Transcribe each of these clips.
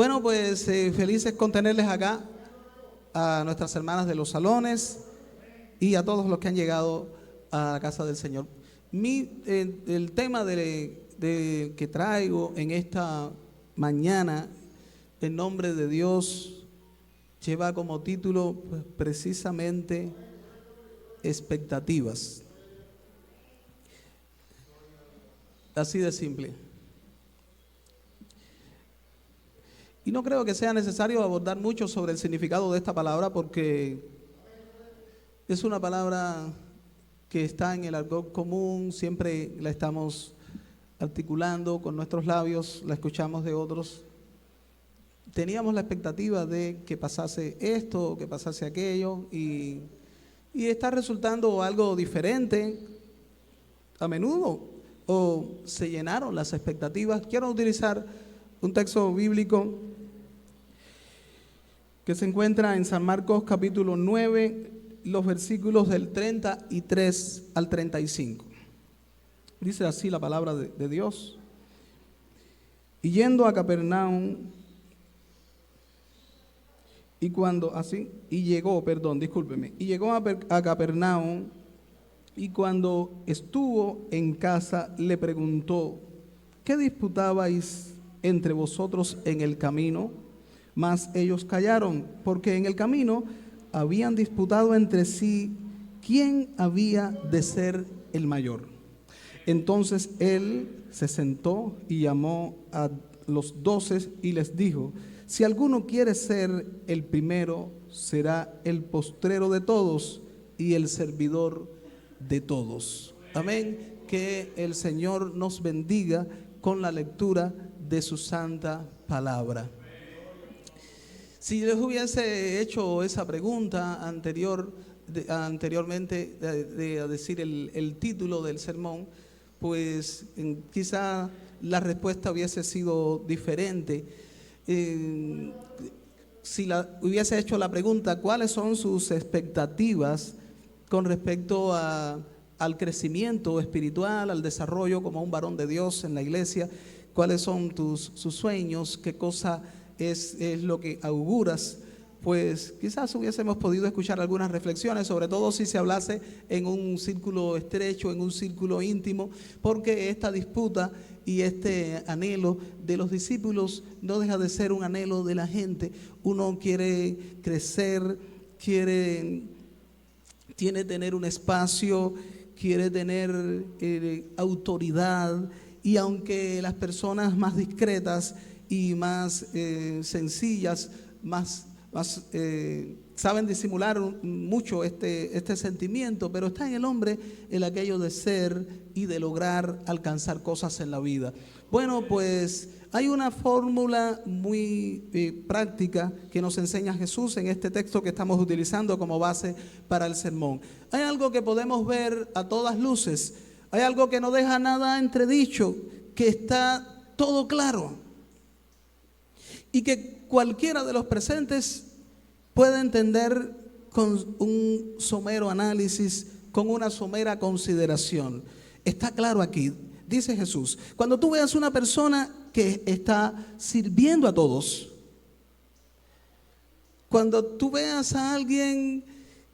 Bueno, pues felices con tenerles acá a nuestras hermanas de los salones y a todos los que han llegado a la casa del Señor. El tema que traigo en esta mañana, en nombre de Dios, lleva como título pues, precisamente expectativas. Así de simple. Y no creo que sea necesario abordar mucho sobre el significado de esta palabra porque es una palabra que está en el argot común, siempre la estamos articulando con nuestros labios, la escuchamos de otros. Teníamos la expectativa de que pasase esto, que pasase aquello y está resultando algo diferente a menudo o se llenaron las expectativas. Quiero utilizar un texto bíblico que se encuentra en San Marcos capítulo 9, los versículos del 33 al 35. Dice así la palabra de Dios. Y yendo a Capernaum, y llegó a Capernaum, y cuando estuvo en casa le preguntó: ¿qué disputabais entre vosotros en el camino? Mas ellos callaron, porque en el camino habían disputado entre sí quién había de ser el mayor. Entonces él se sentó y llamó a los 12 y les dijo: si alguno quiere ser el primero, será el postrero de todos y el servidor de todos. Amén. Que el Señor nos bendiga con la lectura de su santa palabra. Si les hubiese hecho esa pregunta anteriormente de decir el título del sermón, pues quizá la respuesta hubiese sido diferente. Si hubiese hecho la pregunta, ¿cuáles son sus expectativas con respecto al crecimiento espiritual, al desarrollo como un varón de Dios en la iglesia? ¿Cuáles son sus sueños? ¿Qué cosa es lo que auguras? Pues quizás hubiésemos podido escuchar algunas reflexiones, sobre todo si se hablase en un círculo estrecho, en un círculo íntimo, porque esta disputa y este anhelo de los discípulos no deja de ser un anhelo de la gente. Uno quiere crecer, quiere tener un espacio, quiere tener autoridad, y aunque las personas más discretas y más sencillas, más saben disimular mucho este sentimiento, pero está en el hombre el aquello de ser y de lograr alcanzar cosas en la vida. Bueno, pues hay una fórmula muy práctica que nos enseña Jesús en este texto que estamos utilizando como base para el sermón. Hay algo que podemos ver a todas luces, hay algo que no deja nada entredicho, que está todo claro y que cualquiera de los presentes puede entender con un somero análisis, con una somera consideración. Está claro aquí, dice Jesús, cuando tú veas una persona que está sirviendo a todos, cuando tú veas a alguien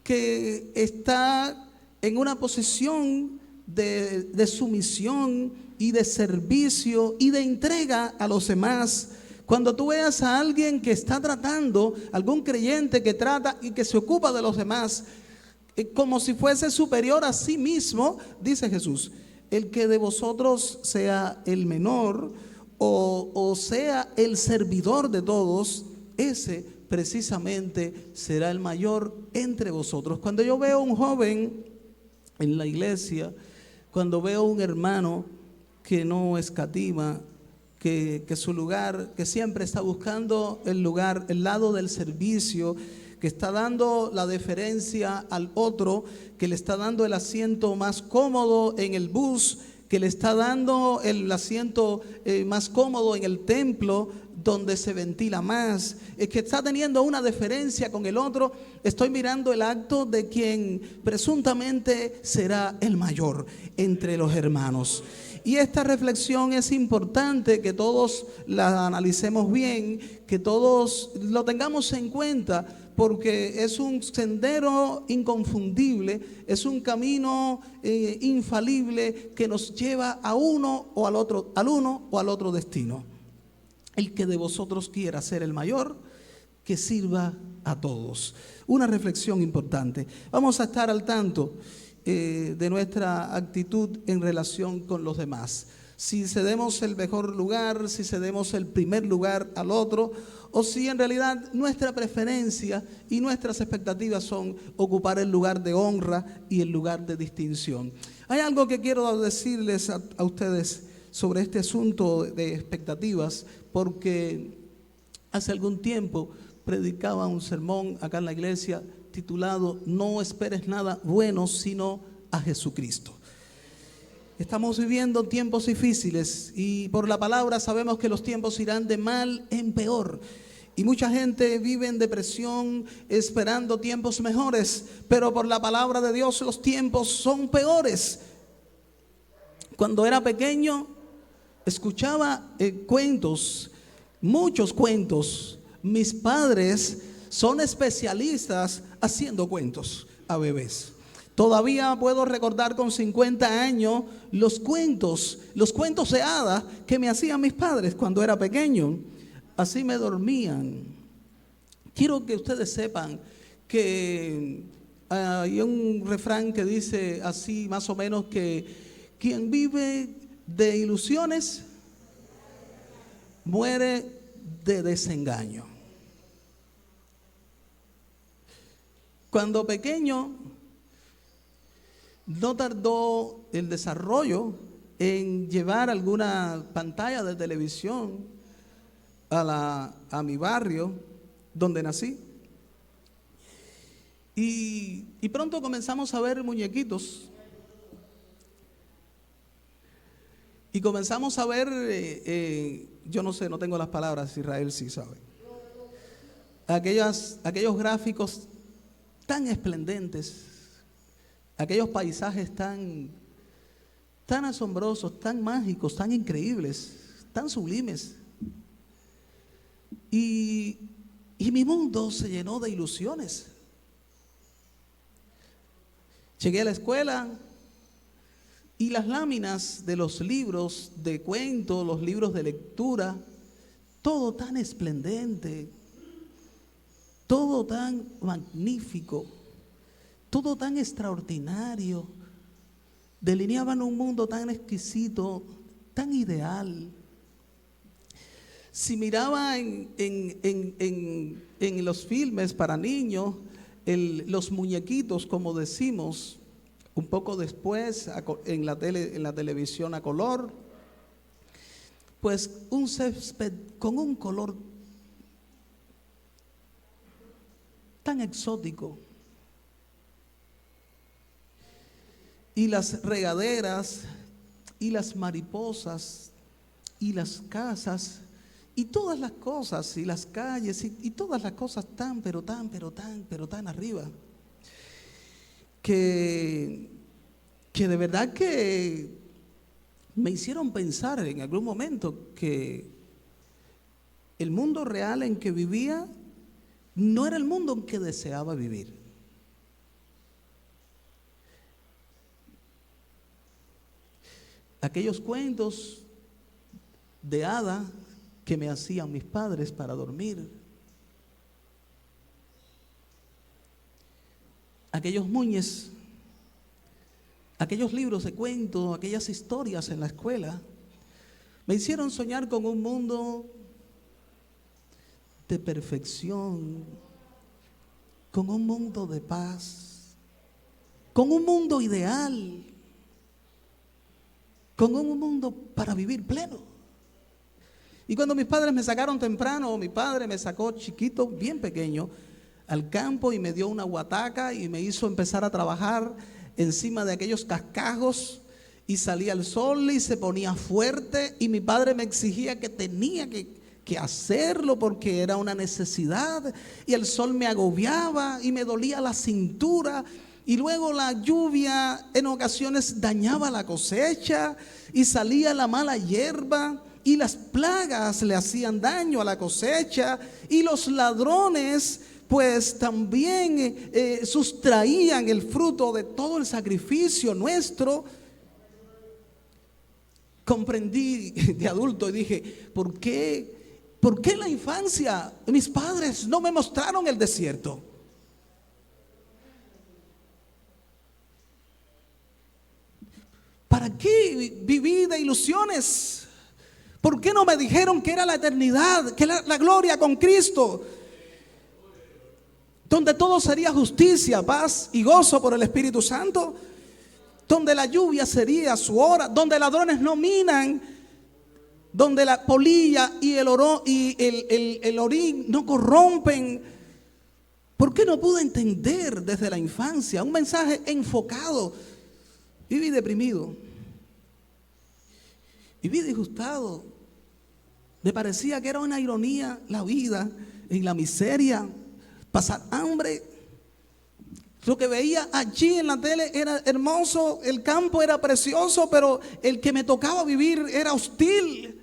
que está en una posición de sumisión y de servicio y de entrega a los demás, cuando tú veas a alguien que está tratando, algún creyente que trata y que se ocupa de los demás como si fuese superior a sí mismo, dice Jesús, el que de vosotros sea el menor o sea el servidor de todos, ese precisamente será el mayor entre vosotros. Cuando yo veo un joven en la iglesia, cuando veo un hermano que no escatima, que su lugar, que siempre está buscando el lado del servicio, que está dando la deferencia al otro, que le está dando el asiento más cómodo en el bus, que le está dando el asiento más cómodo en el templo, donde se ventila más, que está teniendo una deferencia con el otro. Estoy mirando el acto de quien presuntamente será el mayor entre los hermanos. Y esta reflexión es importante que todos la analicemos bien, que todos lo tengamos en cuenta, porque es un sendero inconfundible, es un camino infalible que nos lleva a uno o al otro, al uno o al otro destino. El que de vosotros quiera ser el mayor, que sirva a todos. Una reflexión importante. Vamos a estar al tanto de nuestra actitud en relación con los demás. Si cedemos el mejor lugar, si cedemos el primer lugar al otro, o si en realidad nuestra preferencia y nuestras expectativas son ocupar el lugar de honra y el lugar de distinción. Hay algo que quiero decirles a ustedes sobre este asunto de expectativas, porque hace algún tiempo predicaba un sermón acá en la iglesia titulado "No esperes nada bueno sino a Jesucristo". Estamos viviendo tiempos difíciles y por la palabra sabemos que los tiempos irán de mal en peor. Y mucha gente vive en depresión esperando tiempos mejores, pero por la palabra de Dios los tiempos son peores. Cuando era pequeño escuchaba cuentos, muchos cuentos. Mis padres son especialistas haciendo cuentos a bebés. Todavía puedo recordar con 50 años los cuentos de hadas que me hacían mis padres cuando era pequeño. Así me dormían. Quiero que ustedes sepan que hay un refrán que dice así más o menos que quien vive de ilusiones muere de desengaño. Cuando pequeño no tardó el desarrollo en llevar alguna pantalla de televisión a mi barrio donde nací. Y pronto comenzamos a ver muñequitos. Y comenzamos a ver, yo no sé, no tengo las palabras, Israel sí sabe. Aquellos gráficos tan esplendentes, aquellos paisajes tan asombrosos, tan mágicos, tan increíbles, tan sublimes. Y mi mundo se llenó de ilusiones. Llegué a la escuela y las láminas de los libros de cuentos, los libros de lectura, todo tan esplendente, todo tan magnífico, todo tan extraordinario, delineaban un mundo tan exquisito, tan ideal. Si miraba en los filmes para niños, los muñequitos, como decimos, un poco después en la televisión a color, pues un césped con un color tan exótico, y las regaderas y las mariposas y las casas y todas las cosas y las calles y todas las cosas tan arriba, que de verdad que me hicieron pensar en algún momento que el mundo real en que vivía no era el mundo en que deseaba vivir. Aquellos cuentos de hada que me hacían mis padres para dormir, aquellos muñes, aquellos libros de cuentos, aquellas historias en la escuela, me hicieron soñar con un mundo de perfección, con un mundo de paz, con un mundo ideal, con un mundo para vivir pleno. Y cuando mis padres me sacaron temprano, mi padre me sacó chiquito, bien pequeño, al campo y me dio una guataca y me hizo empezar a trabajar encima de aquellos cascajos y salía el sol y se ponía fuerte, y mi padre me exigía que tenía que hacerlo porque era una necesidad, y el sol me agobiaba y me dolía la cintura, y luego la lluvia en ocasiones dañaba la cosecha y salía la mala hierba, y las plagas le hacían daño a la cosecha, y los ladrones pues también sustraían el fruto de todo el sacrificio nuestro. Comprendí de adulto y dije, ¿por qué en la infancia mis padres no me mostraron el desierto? ¿Para qué viví de ilusiones? ¿Por qué no me dijeron que era la eternidad, que era la gloria con Cristo, donde todo sería justicia, paz y gozo por el Espíritu Santo, donde la lluvia sería su hora, donde ladrones no minan, donde la polilla y el orín no corrompen? ¿Por qué no pude entender desde la infancia un mensaje enfocado? Viví deprimido, viví disgustado. Me parecía que era una ironía la vida en la miseria, pasar hambre. Lo que veía allí en la tele era hermoso, el campo era precioso, pero el que me tocaba vivir era hostil.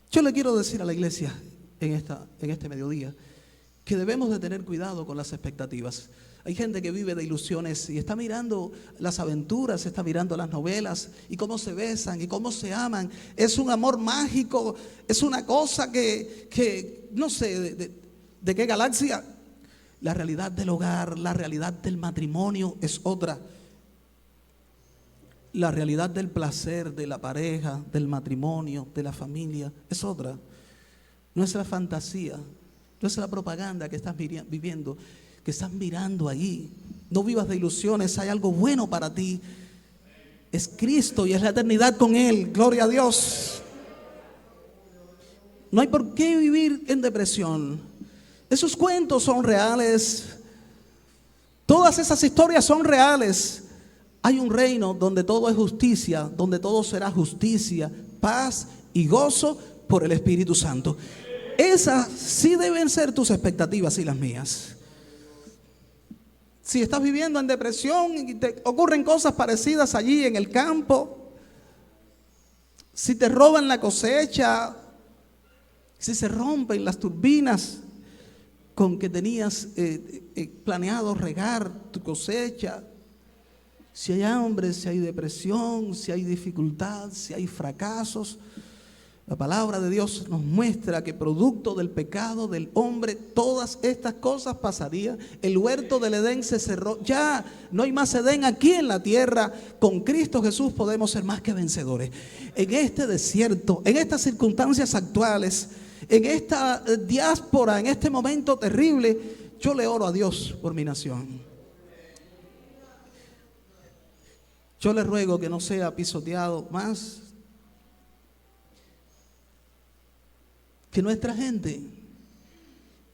Yo le quiero decir a la iglesia en este mediodía que debemos de tener cuidado con las expectativas. Hay gente que vive de ilusiones y está mirando las aventuras, está mirando las novelas y cómo se besan y cómo se aman. Es un amor mágico, es una cosa que no sé de qué galaxia. La realidad del hogar, la realidad del matrimonio es otra. La realidad del placer de la pareja, del matrimonio, de la familia es otra. No es la fantasía, no es la propaganda que estás viviendo, que estás mirando ahí. No vivas de ilusiones, hay algo bueno para ti. Es Cristo y es la eternidad con Él. Gloria a Dios. No hay por qué vivir en depresión. Esos cuentos son reales. Todas esas historias son reales. Hay un reino donde todo es justicia, donde todo será justicia, paz y gozo por el Espíritu Santo. Esas sí deben ser tus expectativas y las mías. Si estás viviendo en depresión y te ocurren cosas parecidas allí en el campo, si te roban la cosecha, si se rompen las turbinas con que tenías planeado regar tu cosecha, si hay hambre, si hay depresión, si hay dificultad, si hay fracasos, la palabra de Dios nos muestra que producto del pecado del hombre, todas estas cosas pasarían. El huerto del Edén se cerró. Ya no hay más Edén aquí en la tierra. Con Cristo Jesús podemos ser más que vencedores. En este desierto, en estas circunstancias actuales, en esta diáspora, en este momento terrible, yo le oro a Dios por mi nación. Yo le ruego que no sea pisoteado más. Que nuestra gente,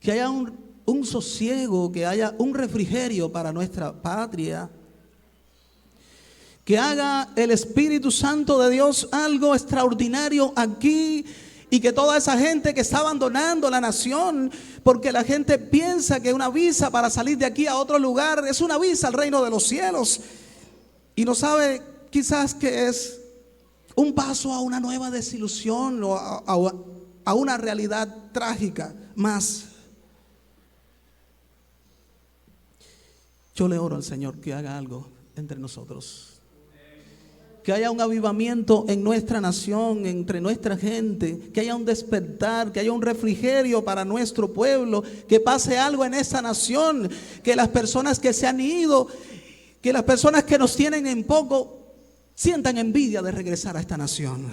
que haya un sosiego, que haya un refrigerio para nuestra patria, que haga el Espíritu Santo de Dios algo extraordinario aquí, y que toda esa gente que está abandonando la nación, porque la gente piensa que una visa para salir de aquí a otro lugar es una visa al reino de los cielos, y no sabe quizás que es un paso a una nueva desilusión o a una realidad trágica más. Yo le oro al Señor que haga algo entre nosotros, que haya un avivamiento en nuestra nación, entre nuestra gente, que haya un despertar, que haya un refrigerio para nuestro pueblo, que pase algo en esta nación, que las personas que se han ido, que las personas que nos tienen en poco sientan envidia de regresar a esta nación.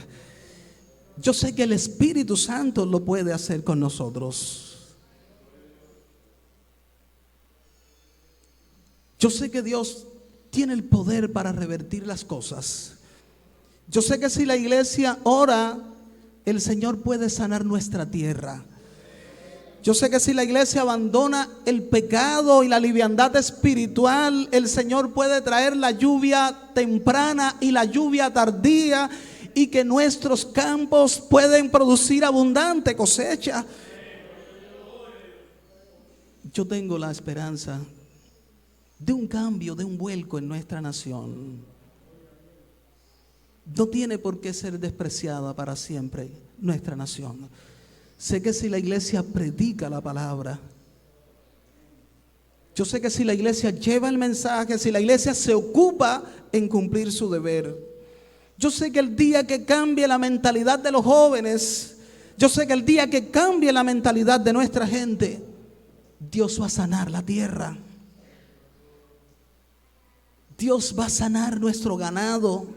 Yo sé que el Espíritu Santo lo puede hacer con nosotros. Yo sé que Dios tiene el poder para revertir las cosas. Yo sé que si la iglesia ora, el Señor puede sanar nuestra tierra. Yo sé que si la iglesia abandona el pecado y la liviandad espiritual, el Señor puede traer la lluvia temprana y la lluvia tardía, y que nuestros campos pueden producir abundante cosecha. Yo tengo la esperanza de un cambio, de un vuelco en nuestra nación. No tiene por qué ser despreciada para siempre nuestra nación. Sé que si la iglesia predica la palabra, yo sé que si la iglesia lleva el mensaje, si la iglesia se ocupa en cumplir su deber, yo sé que el día que cambie la mentalidad de los jóvenes, yo sé que el día que cambie la mentalidad de nuestra gente, Dios va a sanar la tierra. Dios va a sanar nuestro ganado.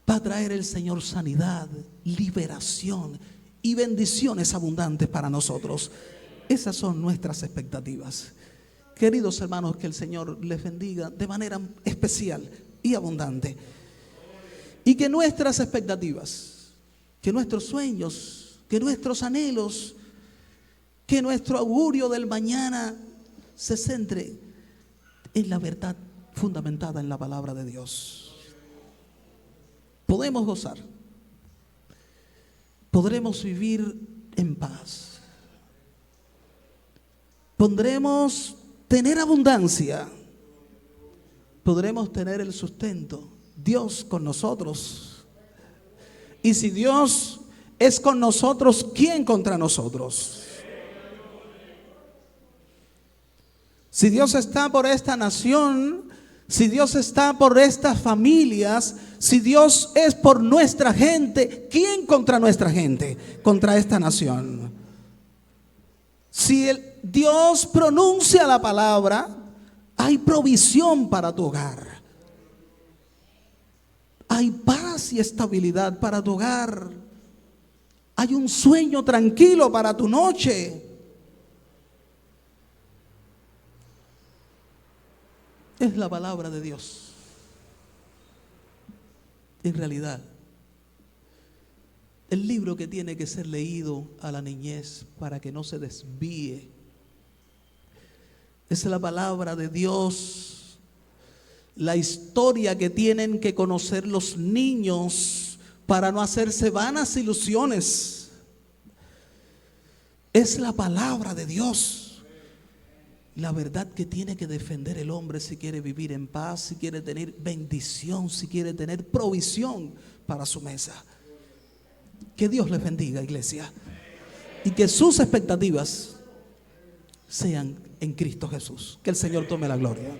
Va a traer el Señor sanidad, liberación y bendiciones abundantes para nosotros. Esas son nuestras expectativas. Queridos hermanos, que el Señor les bendiga de manera especial y abundante. Y que nuestras expectativas, que nuestros sueños, que nuestros anhelos, que nuestro augurio del mañana se centre en la verdad fundamentada en la palabra de Dios. Podemos gozar, podremos vivir en paz, podremos tener abundancia, podremos tener el sustento. Dios con nosotros. Y si Dios es con nosotros, ¿quién contra nosotros? Si Dios está por esta nación, si Dios está por estas familias, si Dios es por nuestra gente, ¿quién contra nuestra gente? Contra esta nación. Si Dios pronuncia la palabra, hay provisión para tu hogar. Hay paz y estabilidad para tu hogar. Hay un sueño tranquilo para tu noche. Es la palabra de Dios. En realidad, el libro que tiene que ser leído a la niñez para que no se desvíe. Es la palabra de Dios. La historia que tienen que conocer los niños para no hacerse vanas ilusiones. Es la palabra de Dios. La verdad que tiene que defender el hombre si quiere vivir en paz, si quiere tener bendición, si quiere tener provisión para su mesa. Que Dios les bendiga, iglesia. Y que sus expectativas sean en Cristo Jesús. Que el Señor tome la gloria.